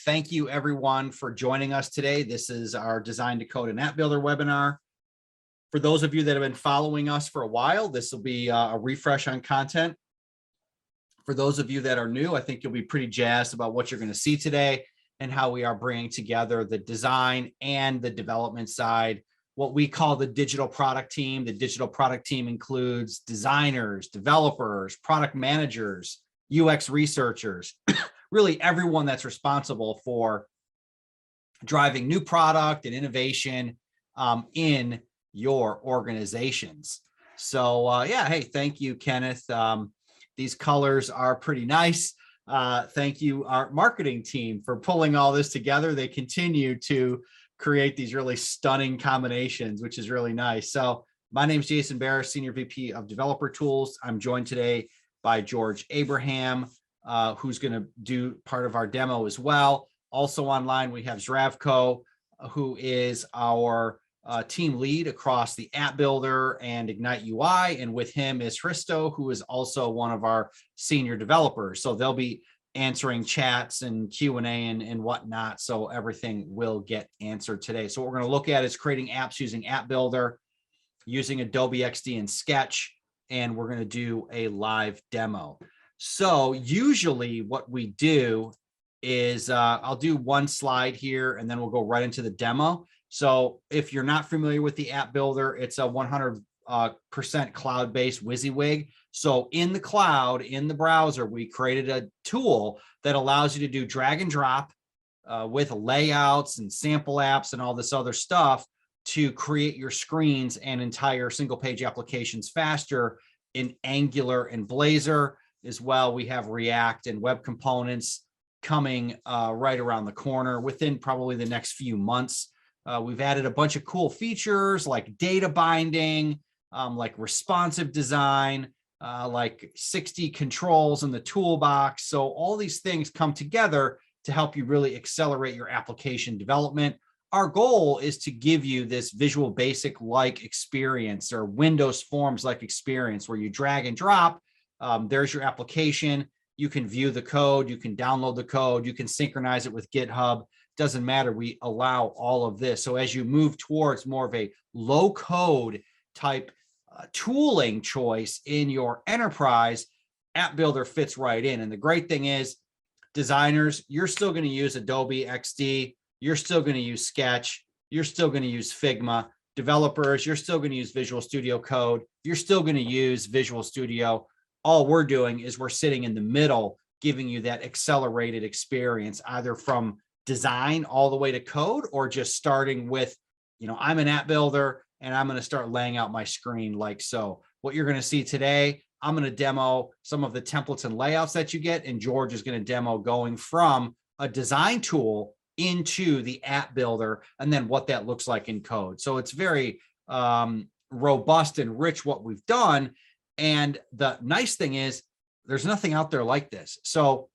Thank you everyone for joining us today. This is our Design to Code and App Builder webinar. For those of you that have been following us for a while, this will be a refresh on content. For those of you that are new, I think you'll be pretty jazzed about what you're going to see today and how we are bringing together the design and the development side, what we call the digital product team. The digital product team includes designers, developers, product managers, UX researchers, really everyone that's responsible for driving new product and innovation in your organizations. So yeah, hey, thank you, Kenneth. These colors are pretty nice. Thank you, our marketing team, for pulling all this together. They continue to create these really stunning combinations, which is really nice. So my name is Jason Barris, Senior VP of Developer Tools. I'm joined today by George Abraham, who's going to do part of our demo as well. Also online, we have Zdravko, who is our team lead across the App Builder and Ignite UI. And with him is Hristo, who is also one of our senior developers. So they'll be answering chats and Q&A and whatnot. So everything will get answered today. So what we're going to look at is creating apps using App Builder, using Adobe XD and Sketch, and we're going to do a live demo. So usually what we do is I'll do one slide here and then we'll go right into the demo. So if you're not familiar with the App Builder, it's a 100% cloud-based WYSIWYG. So in the cloud, in the browser, we created a tool that allows you to do drag and drop with layouts and sample apps and all this other stuff to create your screens and entire single page applications faster in Angular and Blazor. As well, we have React and web components coming right around the corner within probably the next few months. We've added a bunch of cool features like data binding, like responsive design, like 60 controls in the toolbox. So all these things come together to help you really accelerate your application development. Our goal is to give you this Visual Basic-like experience or Windows Forms-like experience where you drag and drop. There's your application. You can view the code. You can download the code. You can synchronize it with GitHub. Doesn't matter. We allow all of this. So as you move towards more of a low code type tooling choice in your enterprise, App Builder fits right in. And the great thing is, designers, you're still going to use Adobe XD. You're still going to use Sketch. You're still going to use Figma. Developers, you're still going to use Visual Studio Code. You're still going to use Visual Studio. All we're doing is we're sitting in the middle, giving you that accelerated experience, either from design all the way to code, or just starting with, I'm an app builder and I'm going to start laying out my screen like so. What you're going to see today, I'm going to demo some of the templates and layouts that you get, and George is going to demo going from a design tool into the app builder and then what that looks like in code. So it's very robust and rich what we've done. And the nice thing is there's nothing out there like this. So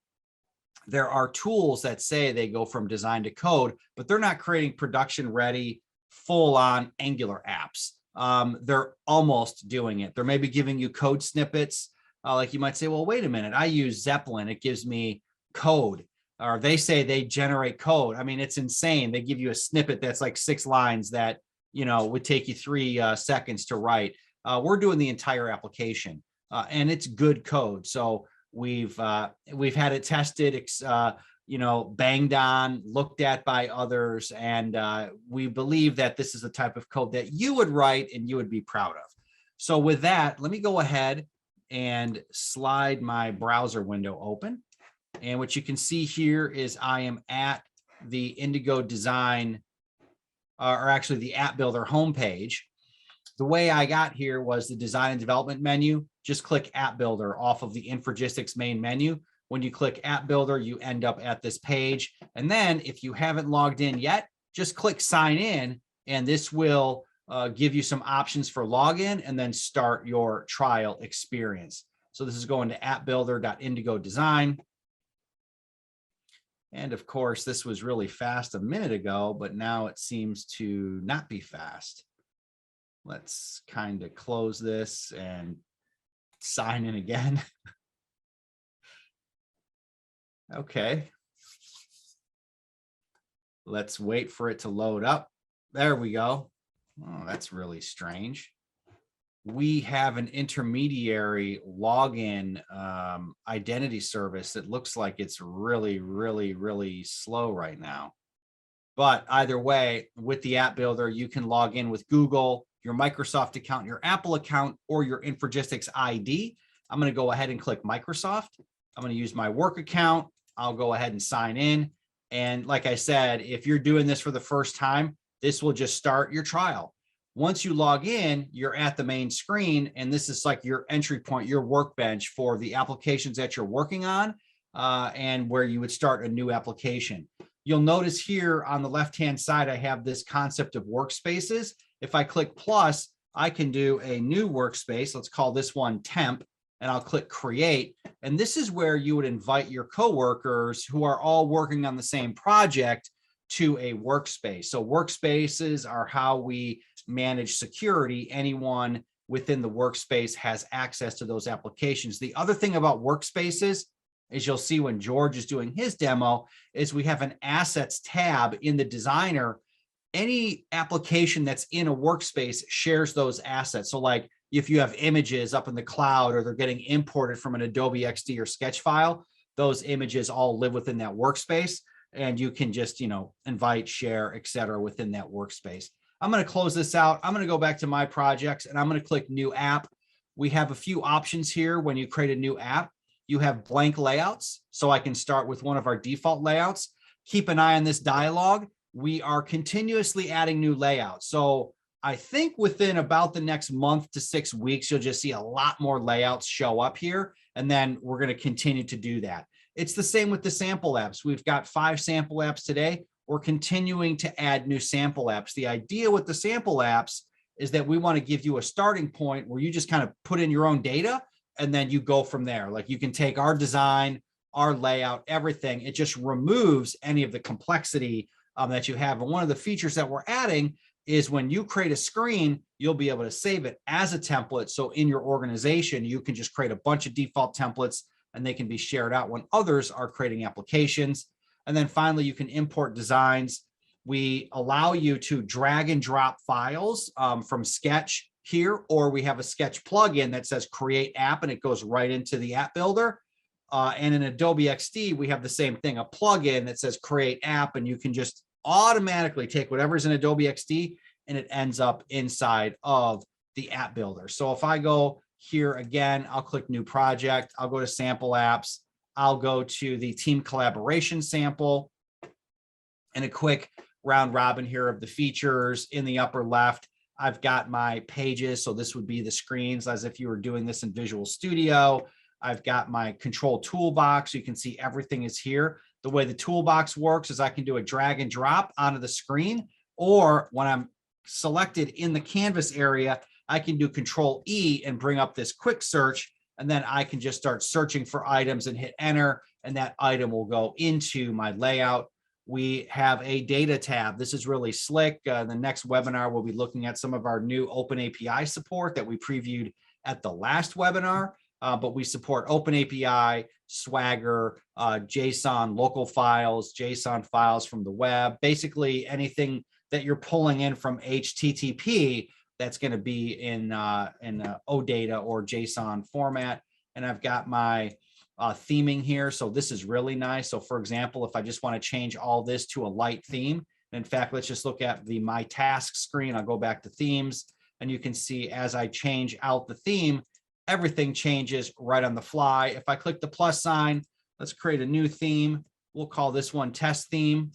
there are tools that say they go from design to code, but they're not creating production ready, full on Angular apps. They're almost doing it. They're maybe giving you code snippets. Like you might say, well, wait a minute, I use Zeppelin. It gives me code. Or they say they generate code. I mean, it's insane. They give you a snippet that's like 6 lines that, would take you 3 seconds to write. We're doing the entire application and it's good code. So we've had it tested, banged on, looked at by others. And we believe that this is the type of code that you would write and you would be proud of. So with that, let me go ahead and slide my browser window open. And what you can see here is I am at the Indigo Design, or actually the App Builder homepage. The way I got here was the design and development menu. Just click App Builder off of the Infragistics main menu. When you click App Builder, you end up at this page. And then if you haven't logged in yet, just click sign in, and this will give you some options for login and then start your trial experience. So this is going to appbuilder.indigodesign. And of course, this was really fast a minute ago, but now it seems to not be fast. Let's kind of close this and sign in again. Okay. Let's wait for it to load up. There we go. Oh, that's really strange. We have an intermediary login identity service that looks like it's really, really, really slow right now. But either way, with the app builder, you can log in with Google, your Microsoft account, your Apple account, or your Infragistics ID. I'm going to go ahead and click Microsoft. I'm going to use my work account. I'll go ahead and sign in. And like I said, if you're doing this for the first time, this will just start your trial. Once you log in, you're at the main screen, and this is like your entry point, your workbench for the applications that you're working on, and where you would start a new application. You'll notice here on the left-hand side, I have this concept of workspaces. If I click plus, I can do a new workspace. Let's call this one temp, and I'll click create. And this is where you would invite your coworkers who are all working on the same project to a workspace. So workspaces are how we manage security. Anyone within the workspace has access to those applications. The other thing about workspaces, as you'll see when George is doing his demo, is we have an assets tab in the designer. Any application that's in a workspace shares those assets. So like if you have images up in the cloud or they're getting imported from an Adobe XD or Sketch file, those images all live within that workspace, and you can just, invite, share, etc. within that workspace. I'm going to close this out. I'm going to go back to my projects and I'm going to click new app. We have a few options here. When you create a new app, you have blank layouts. So I can start with one of our default layouts. Keep an eye on this dialog. We are continuously adding new layouts. So I think within about the next month to 6 weeks, you'll just see a lot more layouts show up here. And then we're going to continue to do that. It's the same with the sample apps. We've got 5 sample apps today. We're continuing to add new sample apps. The idea with the sample apps is that we want to give you a starting point where you just kind of put in your own data and then you go from there. Like you can take our design, our layout, everything. It just removes any of the complexity that you have. And one of the features that we're adding is when you create a screen, you'll be able to save it as a template. So in your organization, you can just create a bunch of default templates and they can be shared out when others are creating applications. And then finally, you can import designs. We allow you to drag and drop files from Sketch here, or we have a Sketch plugin that says create app and it goes right into the app builder. And in Adobe XD, we have the same thing, a plugin that says create app, and you can just automatically take whatever's in Adobe XD and it ends up inside of the app builder. So if I go here again, I'll click new project. I'll go to sample apps. I'll go to the team collaboration sample and a quick round robin here of the features. In the upper left, I've got my pages. So this would be the screens as if you were doing this in Visual Studio. I've got my control toolbox. You can see everything is here. The way the toolbox works is I can do a drag and drop onto the screen, or when I'm selected in the canvas area, I can do Control E and bring up this quick search, and then I can just start searching for items and hit enter, and that item will go into my layout. We have a data tab. This is really slick. The next webinar, we'll be looking at some of our new Open API support that we previewed at the last webinar. But we support Open API, Swagger, JSON local files, JSON files from the web, basically anything that you're pulling in from HTTP that's going to be in OData or JSON format. And I've got my theming here. So this is really nice. So for example, if I just want to change all this to a light theme, in fact, let's just look at the My Task screen. I'll go back to themes, and you can see as I change out the theme, everything changes right on the fly. If I click the plus sign, let's create a new theme. We'll call this one test theme.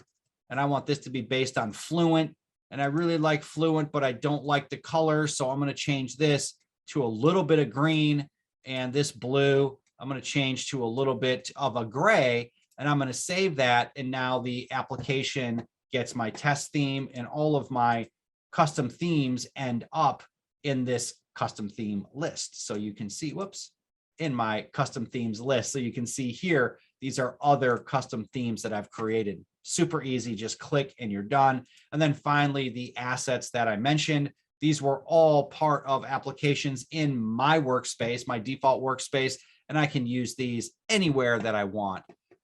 And I want this to be based on Fluent. And I really like Fluent, but I don't like the color. So I'm going to change this to a little bit of green, and this blue, I'm going to change to a little bit of a gray, and I'm going to save that. And now the application gets my test theme, and all of my custom themes end up in this custom theme list. So you can see, whoops, in my custom themes list. So you can see here, these are other custom themes that I've created. Super easy, just click and you're done. And then finally, the assets that I mentioned, these were all part of applications in my workspace, my default workspace, and I can use these anywhere that I want.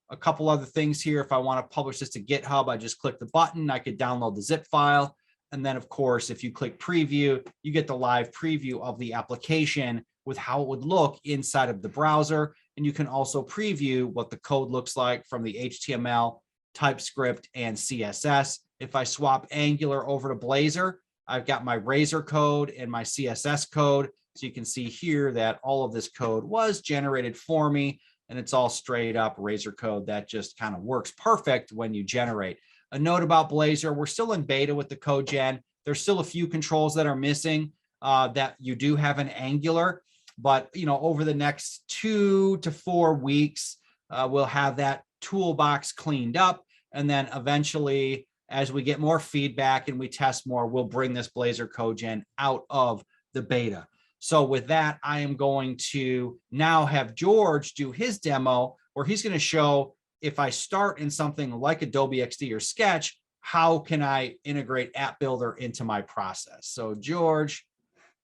a couple other things here. If I want to publish this to GitHub, I just click the button. I could download the zip file. And then, of course, if you click preview, you get the live preview of the application with how it would look inside of the browser. And you can also preview what the code looks like from the HTML, TypeScript, and CSS. If I swap Angular over to Blazor, I've got my Razor code and my CSS code. So you can see here that all of this code was generated for me, and it's all straight up Razor code that just kind of works perfect when you generate. A note about Blazor, we're still in beta with the code gen. There's still a few controls that are missing that you do have in Angular, but over the next 2 to 4 weeks, we'll have that toolbox cleaned up. And then eventually, as we get more feedback and we test more, we'll bring this Blazor code gen out of the beta. So with that, I am going to now have George do his demo where he's going to show, if I start in something like Adobe XD or Sketch, how can I integrate App Builder into my process? So George,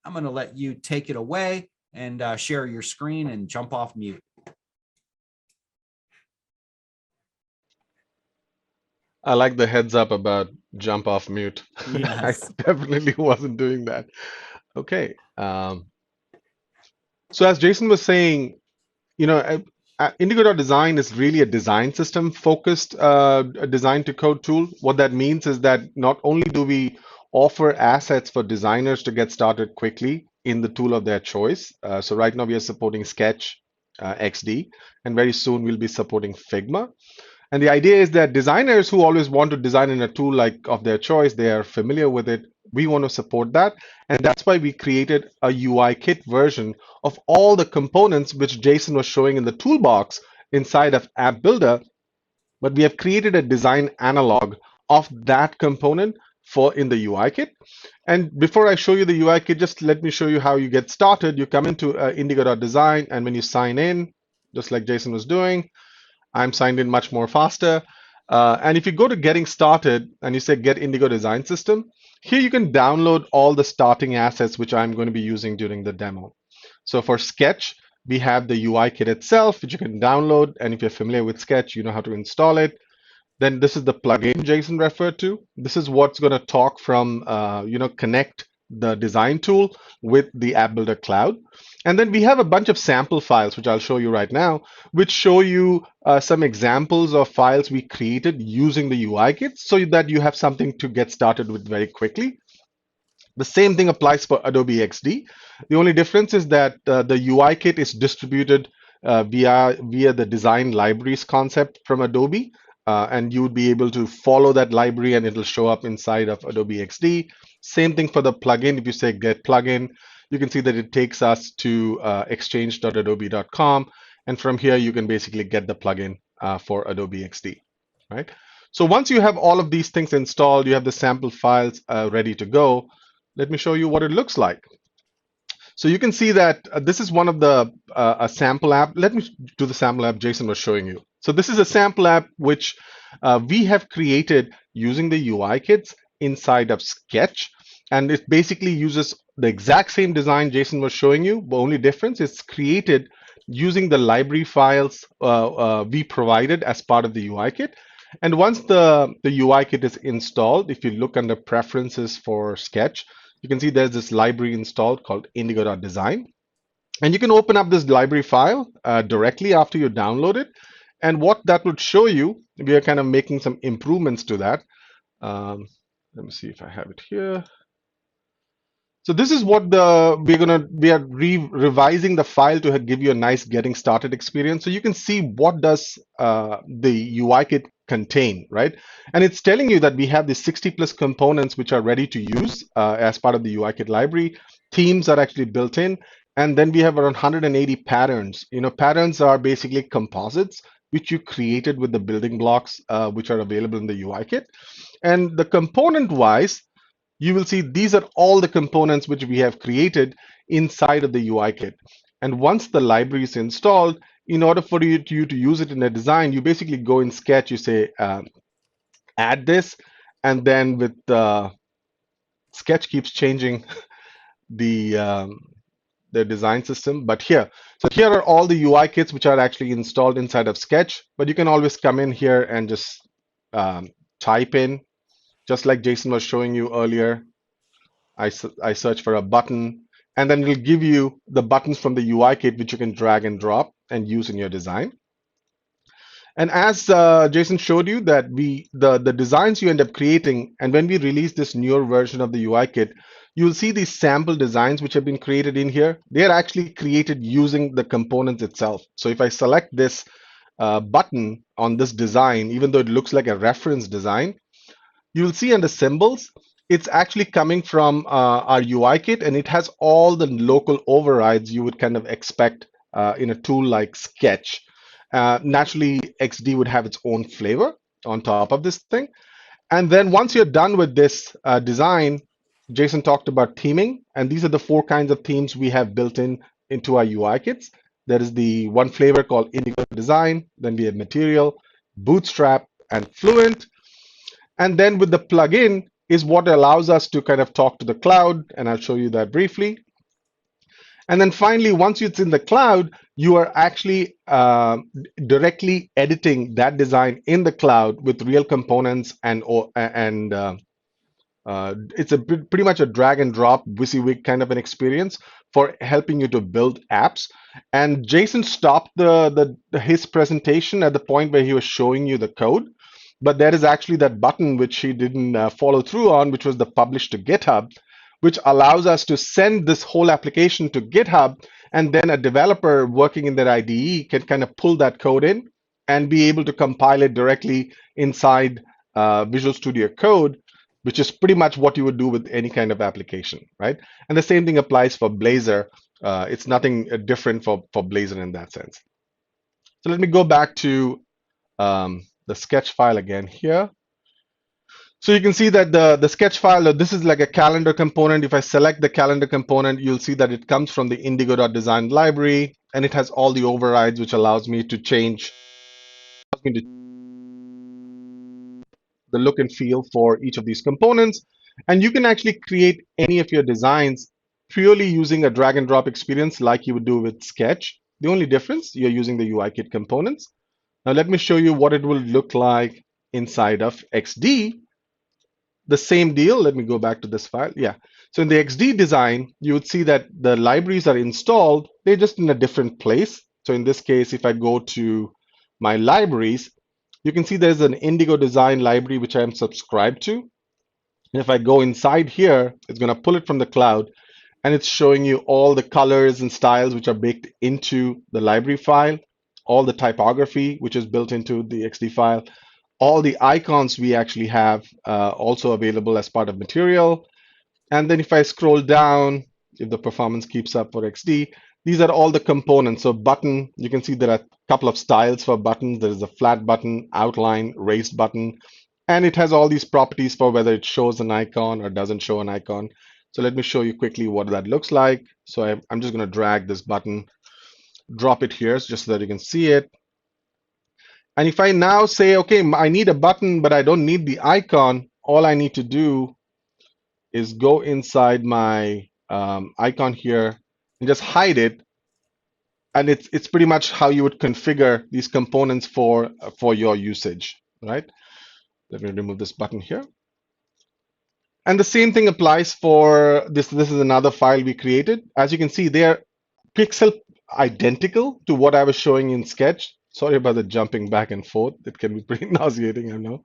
I'm going to let you take it away and share your screen and jump off mute. I like the heads up about jump off mute. Yes. I definitely wasn't doing that. Okay. So as Jason was saying, Indigo.design is really a design system focused design to code tool. What that means is that not only do we offer assets for designers to get started quickly in the tool of their choice. So right now we are supporting Sketch, XD, and very soon we'll be supporting Figma. And the idea is that designers who always want to design in a tool like of their choice, they are familiar with it. We want to support that. And that's why we created a UI kit version of all the components which Jason was showing in the toolbox inside of App Builder. But we have created a design analog of that component in the UI kit. And before I show you the UI kit, just let me show you how you get started. You come into Indigo.design, and when you sign in, just like Jason was doing, I'm signed in much more faster. And if you go to getting started and you say get Indigo Design System, here you can download all the starting assets which I'm going to be using during the demo. So for Sketch, we have the UI kit itself, which you can download. And if you're familiar with Sketch, you know how to install it. Then this is the plugin Jason referred to. This is what's going to talk from, connect the design tool with the App Builder Cloud. And then we have a bunch of sample files, which I'll show you right now, which show you some examples of files we created using the UI kit so that you have something to get started with very quickly. The same thing applies for Adobe XD. The only difference is that the UI kit is distributed via the design libraries concept from Adobe. And you would be able to follow that library and it'll show up inside of Adobe XD. Same thing for the plugin. If you say get plugin, you can see that it takes us to exchange.adobe.com. And from here, you can basically get the plugin for Adobe XD, right? So once you have all of these things installed, you have the sample files ready to go. Let me show you what it looks like. So you can see that this is one of the a sample app. Let me do the sample app Jason was showing you. So this is a sample app which we have created using the UI kits inside of Sketch. And it basically uses the exact same design Jason was showing you. The only difference is created using the library files we provided as part of the UI kit. And once the UI kit is installed, if you look under preferences for Sketch, you can see there's this library installed called Indigo.design. And you can open up this library file directly after you download it. And what that would show you, we are kind of making some improvements to that. Let me see if I have it here. So this is what we are revising the file to give you a nice getting started experience. So you can see what does the UI kit contain, right? And it's telling you that we have the 60 plus components which are ready to use as part of the UI kit library. Themes are actually built in. And then we have around 180 patterns. Patterns are basically composites which you created with the building blocks which are available in the UI kit. And the component wise, you will see these are all the components which we have created inside of the UI kit. And once the library is installed, in order for you to use it in a design, you basically go in Sketch, you say add this, and then with Sketch keeps changing the their design system. But here, so here are all the UI kits which are actually installed inside of Sketch, but you can always come in here and just type in, just like Jason was showing you earlier. I search for a button, and then it'll give you the buttons from the UI kit, which you can drag and drop and use in your design. And as Jason showed you, that the designs you end up creating, and when we release this newer version of the UI kit, you'll see these sample designs which have been created in here. They are actually created using the components itself. So if I select this button on this design, even though it looks like a reference design, you'll see under symbols, it's actually coming from our UI kit, and it has all the local overrides you would kind of expect in a tool like Sketch. Naturally, XD would have its own flavor on top of this thing. And then once you're done with this design, Jason talked about theming, and these are the 4 kinds of themes we have built into our UI kits. There is the one flavor called Indigo Design, then we have Material, Bootstrap, and Fluent. And then with the plugin is what allows us to kind of talk to the cloud, and I'll show you that briefly. And then finally, once it's in the cloud, you are actually directly editing that design in the cloud with real components, and it's pretty much a drag and drop WYSIWYG kind of an experience for helping you to build apps. And Jason stopped his presentation at the point where he was showing you the code. But there is actually that button which he didn't follow through on, which was the publish to GitHub, which allows us to send this whole application to GitHub, and then a developer working in their IDE can kind of pull that code in and be able to compile it directly inside Visual Studio Code, which is pretty much what you would do with any kind of application, right? And the same thing applies for Blazor. It's nothing different for Blazor in that sense. So let me go back to the sketch file again here. So you can see that the sketch file, this is like a calendar component. If I select the calendar component, you'll see that it comes from the indigo.design library, and it has all the overrides, which allows me to change the look and feel for each of these components. And you can actually create any of your designs purely using a drag and drop experience like you would do with Sketch. The only difference, you're using the UI kit components. Now let me show you what it will look like inside of XD. The same deal. Let me go back to this file. Yeah. So in the XD design, you would see that the libraries are installed. They're just in a different place. So in this case, if I go to my libraries, you can see there's an Indigo Design library, which I'm subscribed to. And if I go inside here, it's going to pull it from the cloud, and it's showing you all the colors and styles which are baked into the library file, all the typography, which is built into the XD file, all the icons we actually have also available as part of material. And then if I scroll down, if the performance keeps up for XD, these are all the components. So button, you can see there are a couple of styles for buttons. There is a flat button, outline, raised button, and it has all these properties for whether it shows an icon or doesn't show an icon. So let me show you quickly what that looks like. So I'm just going to drag this button, drop it here just so that you can see it. And if I now say, okay, I need a button, but I don't need the icon, all I need to do is go inside my icon here and just hide it. And it's pretty much how you would configure these components for your usage, right? Let me remove this button here. And the same thing applies for this. This is another file we created. As you can see, they are pixel identical to what I was showing in Sketch. Sorry about the jumping back and forth. It can be pretty nauseating, I know.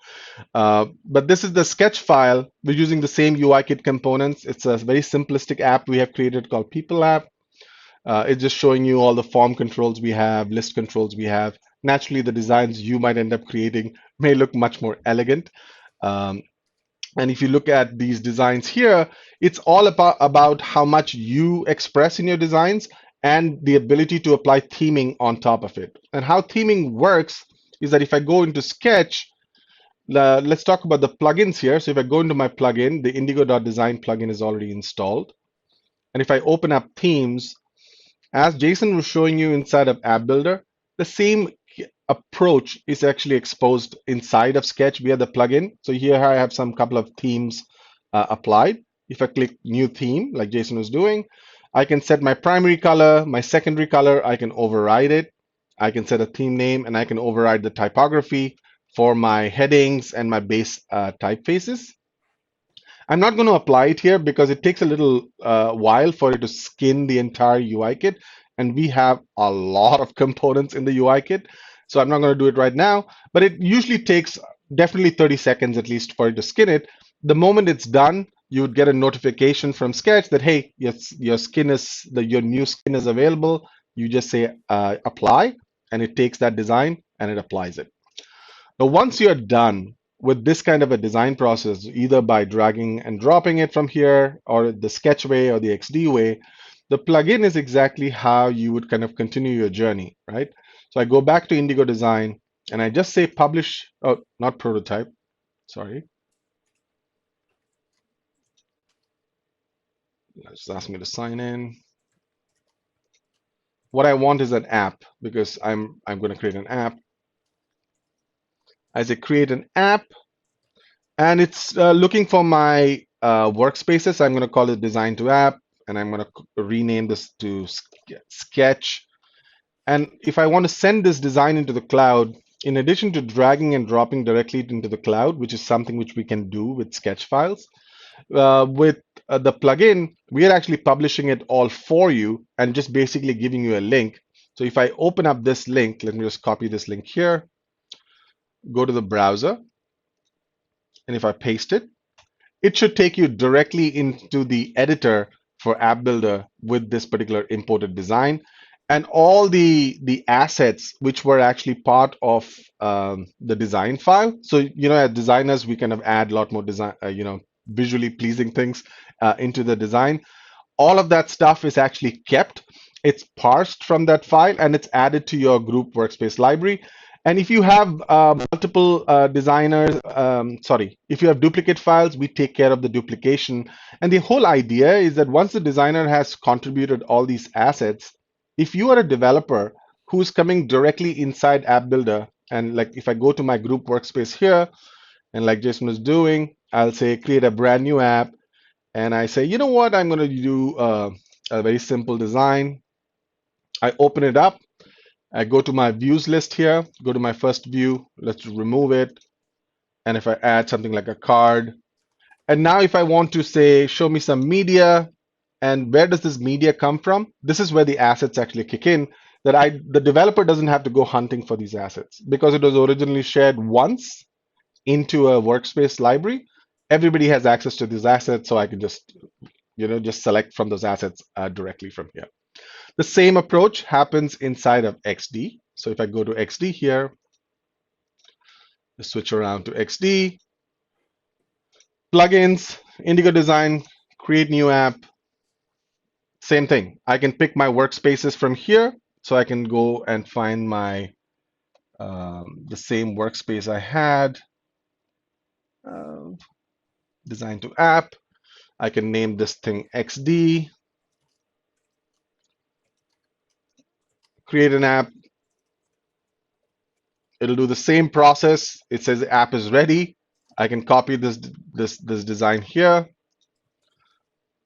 But this is the Sketch file. We're using the same UI kit components. It's a very simplistic app we have created called People App. It's just showing you all the form controls we have, list controls we have. Naturally, the designs you might end up creating may look much more elegant. And if you look at these designs here, it's all about how much you express in your designs and the ability to apply theming on top of it. And how theming works is that if I go into Sketch, let's talk about the plugins here. So if I go into my plugin, the indigo.design plugin is already installed. And if I open up themes, as Jason was showing you inside of App Builder, the same approach is actually exposed inside of Sketch via the plugin. So here I have some couple of themes applied. If I click new theme, like Jason was doing, I can set my primary color, my secondary color, I can override it. I can set a theme name and I can override the typography for my headings and my base typefaces. I'm not going to apply it here because it takes a little while for it to skin the entire UI kit. And we have a lot of components in the UI kit. So I'm not going to do it right now, but it usually takes definitely 30 seconds at least for it to skin it. The moment it's done, you would get a notification from Sketch that, hey, your skin is your new skin is available. You just say apply, and it takes that design and it applies it. Now, once you're done with this kind of a design process, either by dragging and dropping it from here or the Sketch way or the XD way, the plugin is exactly how you would kind of continue your journey, right? So I go back to Indigo Design and I just say publish, oh, not prototype, sorry. Just ask me to sign in. What I want is an app because I'm going to create an app. I say create an app, and it's looking for my workspaces. I'm going to call it design to app, and I'm going to rename this to sketch. And if I want to send this design into the cloud, in addition to dragging and dropping directly into the cloud, which is something which we can do with sketch files, with the plugin, we are actually publishing it all for you and just basically giving you a link. So if I open up this link, let me just copy this link here, go to the browser, and if I paste it, it should take you directly into the editor for App Builder with this particular imported design. And all the assets which were actually part of the design file. So, as designers, we kind of add a lot more design, visually pleasing things into the design. All of that stuff is actually kept. It's parsed from that file and it's added to your group workspace library. And if you have multiple designers, if you have duplicate files, we take care of the duplication. And the whole idea is that once the designer has contributed all these assets, if you are a developer who's coming directly inside App Builder, and like if I go to my group workspace here, and like Jason was doing, I'll say create a brand new app, and I say, you know what, I'm going to do a very simple design. I open it up, I go to my views list here, go to my first view, let's remove it, and if I add something like a card, and now if I want to say, show me some media, and where does this media come from? This is where the assets actually kick in, that the developer doesn't have to go hunting for these assets because it was originally shared once into a workspace library. Everybody has access to these assets, so I can just select from those assets directly from here. The same approach happens inside of XD. So if I go to XD here, switch around to XD, plugins, Indigo Design, create new app. Same thing. I can pick my workspaces from here, so I can go and find my the same workspace I had. Design to app. I can name this thing XD. Create an app. It'll do the same process. It says the app is ready. I can copy this design here.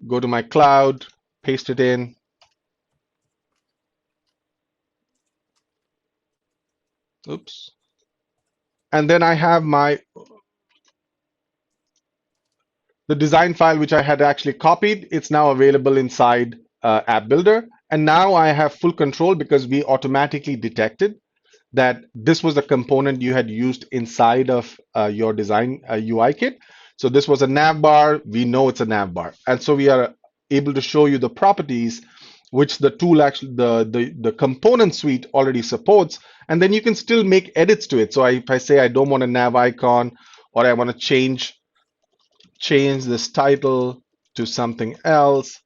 Go to my cloud, paste it in. Oops. And then I have the design file which I had actually copied. It's now available inside App Builder. And now I have full control because we automatically detected that this was the component you had used inside of your design UI kit. So this was a nav bar. We know it's a nav bar. And so we are able to show you the properties which the tool actually, the component suite already supports. And then you can still make edits to it. So if I say I don't want a nav icon, or I want to change this title to something else,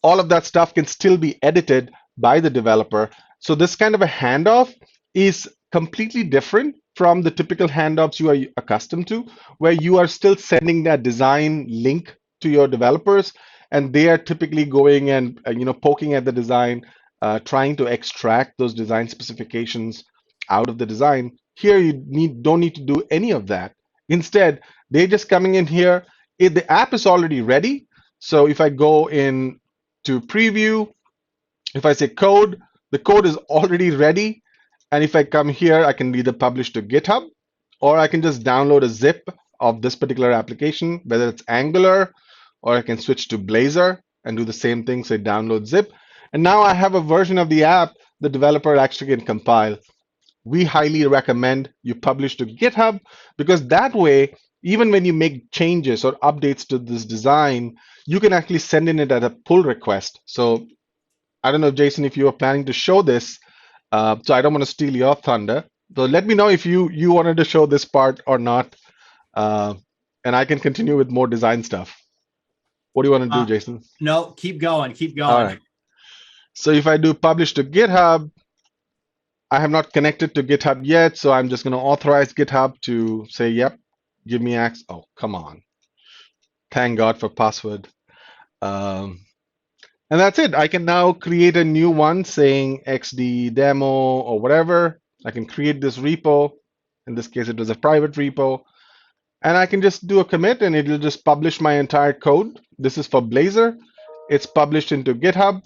all of that stuff can still be edited by the developer. So this kind of a handoff is completely different from the typical handoffs you are accustomed to, where you are still sending that design link to your developers, and they are typically going and poking at the design, trying to extract those design specifications out of the design. Here, you don't need to do any of that. Instead, they're just coming in here. The app is already ready. So if I go in to preview, if I say code, the code is already ready. And if I come here, I can either publish to GitHub, or I can just download a zip of this particular application, whether it's Angular, or I can switch to Blazor and do the same thing, say download zip. And now I have a version of the app the developer actually can compile. We highly recommend you publish to GitHub, because that way, even when you make changes or updates to this design, you can actually send in it as a pull request. So I don't know, Jason, if you are planning to show this, so I don't want to steal your thunder. So let me know if you wanted to show this part or not, uh, and I can continue with more design stuff. What do you want to do, Jason? No, keep going, keep All going. right. So if I do publish to GitHub, I have not connected to GitHub yet, so I'm just going to authorize GitHub to say, yep, give me access. Oh, come on. Thank God for password. And that's it. I can now create a new one saying XD demo or whatever. I can create this repo. In this case, it was a private repo. And I can just do a commit and it'll just publish my entire code. This is for Blazor. It's published into GitHub.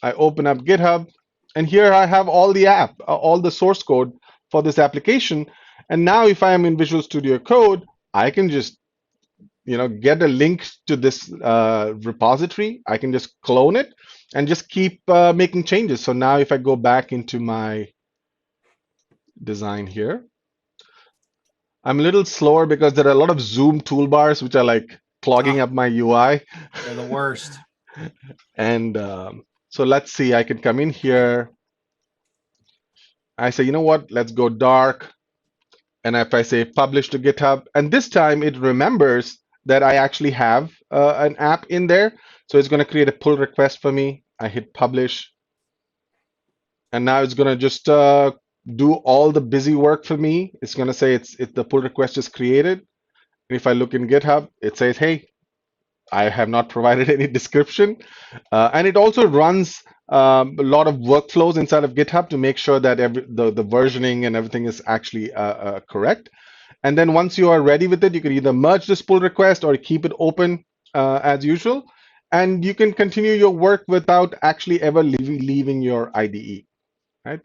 I open up GitHub, and here I have all the app, all the source code for this application. And now if I am in Visual Studio Code, I can just get a link to this repository. I can just clone it and just keep making changes. So now if I go back into my design here, I'm a little slower because there are a lot of Zoom toolbars which are like clogging up my UI. They're the worst. And so let's see, I can come in here. I say, you know what, let's go dark. And if I say publish to GitHub, and this time it remembers that I actually have an app in there. So it's going to create a pull request for me. I hit publish. And now it's going to just do all the busy work for me. It's going to say the pull request is created. And if I look in GitHub, it says, hey, I have not provided any description. And it also runs a lot of workflows inside of GitHub to make sure that the versioning and everything is actually correct. And then once you are ready with it, you can either merge this pull request or keep it open as usual. And you can continue your work without actually ever leaving your IDE, right?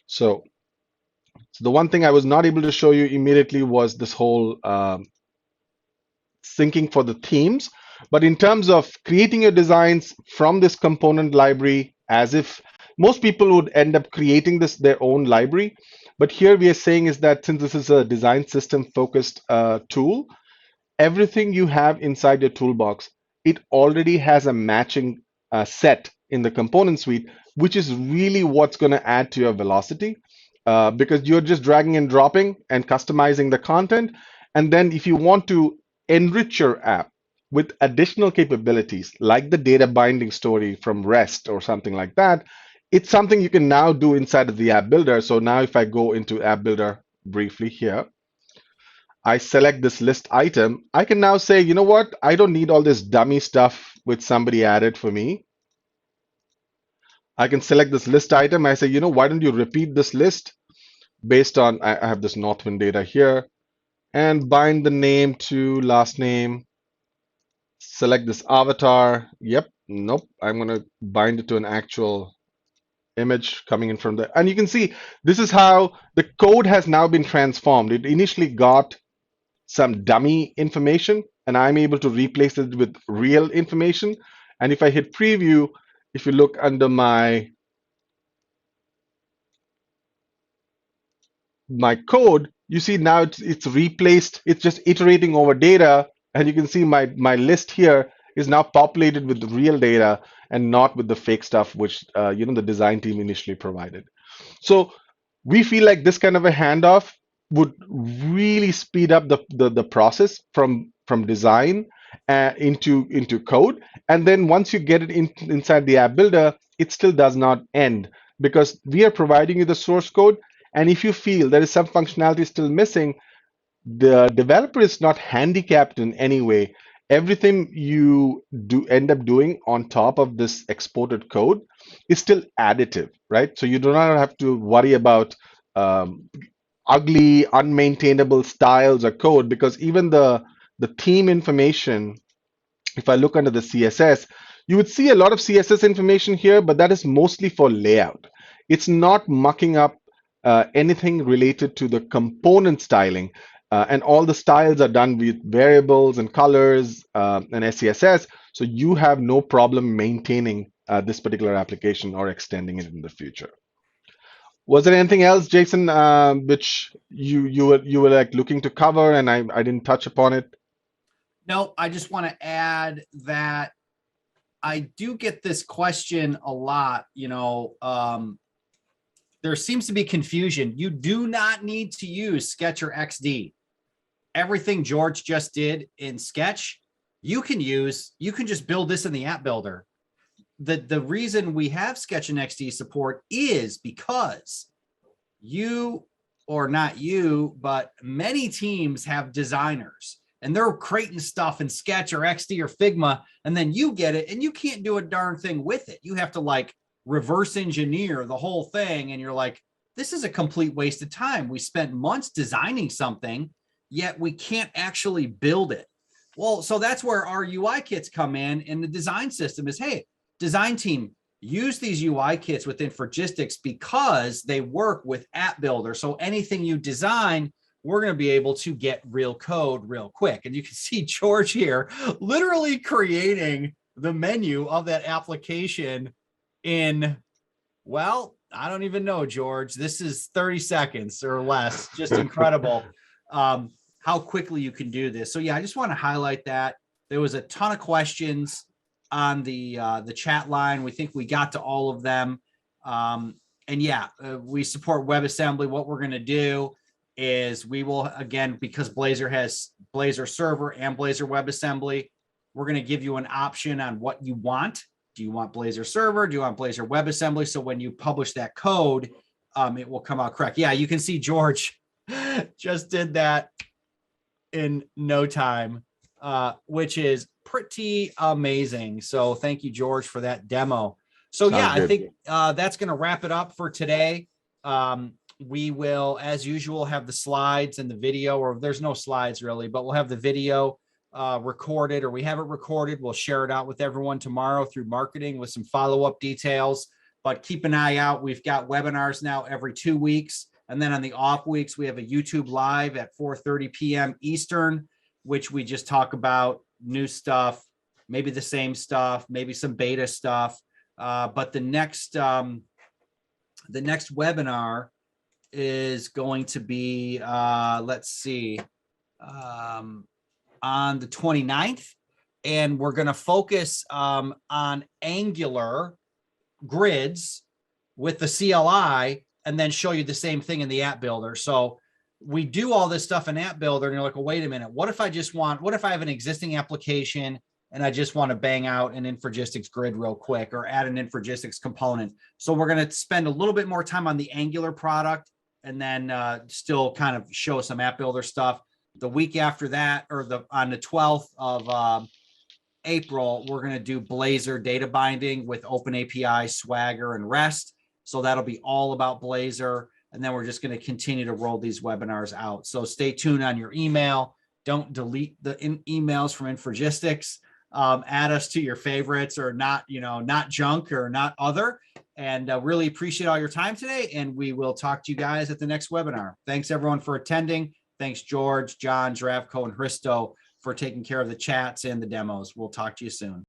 So the one thing I was not able to show you immediately was this whole syncing for the themes. But in terms of creating your designs from this component library, as if most people would end up creating their own library. But here we are saying is that since this is a design system focused tool, everything you have inside your toolbox, it already has a matching set in the component suite, which is really what's going to add to your velocity, because you're just dragging and dropping and customizing the content. And then if you want to enrich your app with additional capabilities like the data binding story from REST or something like that, it's something you can now do inside of the app builder. So now if I go into app builder briefly here, I select this list item, I can now say, you know what, I don't need all this dummy stuff which somebody added for me. I can select this list item. I say, you know, why don't you repeat this list based on, I have this Northwind data here, and bind the name to last name. Select this avatar. Yep, nope, I'm going to bind it to an actual image coming in from there. And you can see this is how the code has now been transformed. It initially got some dummy information, and I'm able to replace it with real information. And if I hit preview, if you look under my code, you see now it's replaced. It's just iterating over data, and you can see my list here is now populated with real data and not with the fake stuff which the design team initially provided. So we feel like this kind of a handoff would really speed up the process from design into code. And then once you get it inside the app builder, it still does not end, because we are providing you the source code. And if you feel there is some functionality still missing, the developer is not handicapped in any way. Everything you end up doing on top of this exported code is still additive, right? So you do not have to worry about ugly, unmaintainable styles or code, because even the theme information, if I look under the CSS, You would see a lot of CSS information here, but that is mostly for layout. It's not mucking up anything related to the component styling. And all the styles are done with variables and colors and SCSS. So you have no problem maintaining this particular application or extending it in the future. Was there anything else, Jason, which you were like looking to cover and I didn't touch upon it? No, I just want to add that I do get this question a lot, there seems to be confusion. You do not need to use Sketch or XD. Everything George just did in Sketch, you can just build this in the app builder. The reason we have Sketch and XD support is because you, or not you, but many teams have designers and they're creating stuff in Sketch or XD or Figma, and then you get it and you can't do a darn thing with it. You have to like reverse engineer the whole thing. And you're like, this is a complete waste of time. We spent months designing something, yet we can't actually build it. Well, so that's where our UI kits come in, and the design system is, hey, design team, use these UI kits with Infragistics because they work with App Builder. So anything you design, we're going to be able to get real code real quick. And you can see George here literally creating the menu of that application in, well, I don't even know, George. This is 30 seconds or less. Just incredible how quickly you can do this. So yeah, I just want to highlight that. There was a ton of questions on the chat line. We think we got to all of them. And yeah, we support WebAssembly. What we're going to do is we will, again, because Blazor has Blazor Server and Blazor WebAssembly, we're going to give you an option on what you want. Do you want Blazor Server? Do you want Blazor WebAssembly? So when you publish that code, it will come out correct. Yeah, you can see George just did that in no time, which is pretty amazing. So thank you, George, for that demo. So yeah, I think that's going to wrap it up for today. We will, as usual, have the slides and the video, or there's no slides really, but we'll have the video recorded, or we have it recorded. We'll share it out with everyone tomorrow through marketing with some follow-up details, but keep an eye out. We've got webinars now every 2 weeks. And then on the off weeks, we have a YouTube live at 4:30 p.m. Eastern, which we just talk about new stuff, maybe the same stuff, maybe some beta stuff. But the next webinar is going to be, let's see, on the 29th. And we're going to focus on Angular grids with the CLI, and then show you the same thing in the app builder. So we do all this stuff in app builder, and you're like, well, wait a minute. What if I have an existing application and I just want to bang out an Infragistics grid real quick, or add an Infragistics component? So we're going to spend a little bit more time on the Angular product, and then still kind of show some app builder stuff. The week after that, or on the 12th of April, we're going to do Blazor data binding with OpenAPI, Swagger, and REST. So that'll be all about Blazor. And then we're just going to continue to roll these webinars out. So stay tuned on your email. Don't delete the emails from Infragistics. Add us to your favorites, or not, not junk or not other. And really appreciate all your time today. And we will talk to you guys at the next webinar. Thanks everyone for attending. Thanks George, John, Zdravko, and Hristo for taking care of the chats and the demos. We'll talk to you soon.